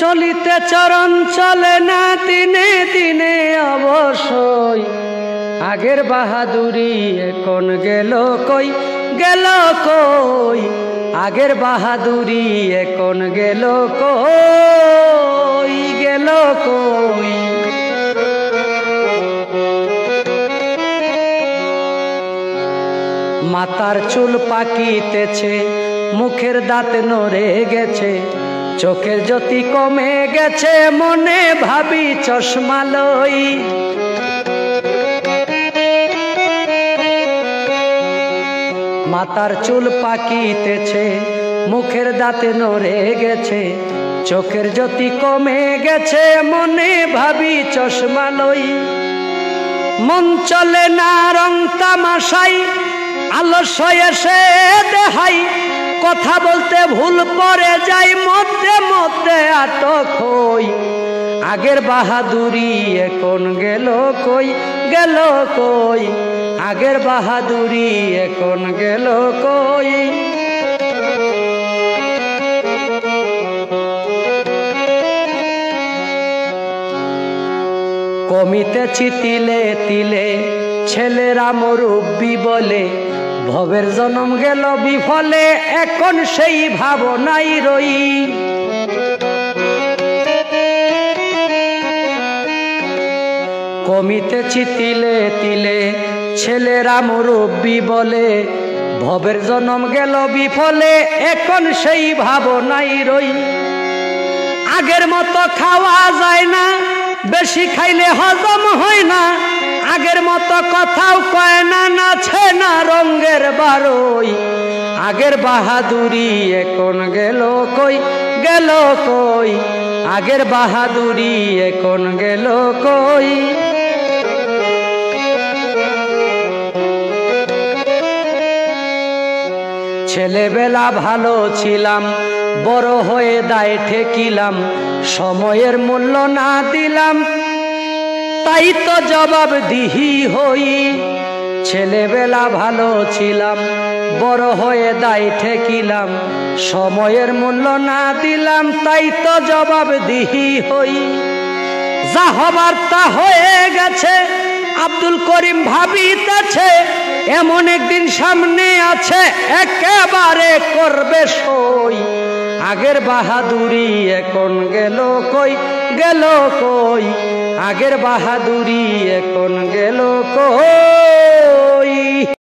চলিতে চরণ চলে না দিনে দিনে অবশ্যই। আগের বাহাদুরি এখন গেল কই, গেল কই। আগের বাহাদুরি এখন গেল কই, গেল কই। মাথার চুল পাকিতেছে, মুখের দাঁত নড়ে গেছে, চোখের জ্যোতি কমে গেছে, মনে ভাবি চশমা লই। মাথার চুল পাকিতেছে, মুখের দাঁত নড়ে গেছে, চোখের জ্যোতি কমে গেছে, মনে ভাবি চশমা লই। মন চলে না রং তামাশাই, আলস্য এসে দেহাই, কথা বলতে ভুল পড়ে যাই, মধ্যে মধ্যে আটক হই। আগের বাহাদুরি এখন গেল কই, গেল কই। আগের বাহাদুরি এখন গেল কই। কমিতেছি তিলে তিলে, ছেলেরা মুরব্বি বলে, ভবের জন্ম গেল বিফলে, এখন সেই ভাবনাই রই। কমিতেছি তিলে তিলে, ছেলেরা মুরব্বি বলে, ভবের জন্ম গেল বিফলে, এখন সেই ভাবনাই রই। আগের মতো খাওয়া যায় না, বেশি খাইলে হজম হয় না, আগের মতো কথাও কয় না, নাচে না রঙের বারোই। আগের বাহাদুরি এখন গেল কই, গেল কই। আগের বাহাদুরি এখন গেল কই। ছেলেবেলা ভালো ছিলাম, বড় হয়ে দায় ঠেকিলাম, সময়ের মূল্য না দিলাম, তাই তো জবাব দিহি হই। ছেলেবেলা ভালো ছিলাম, বড় হয়ে দায় ঠেকিলাম, সময়ের মূল্য না দিলাম, তাই তো জবাব দিহি হই। যা হবার তা হয়ে গেছে, আব্দুল করিম ভাবিতেছে, এমন একদিন সামনে আছে, একেবারে করবে সই। আগের বাহাদুরি এখন গেল কই, গেল কই। আগের বাহাদুরি এখন গেল কই।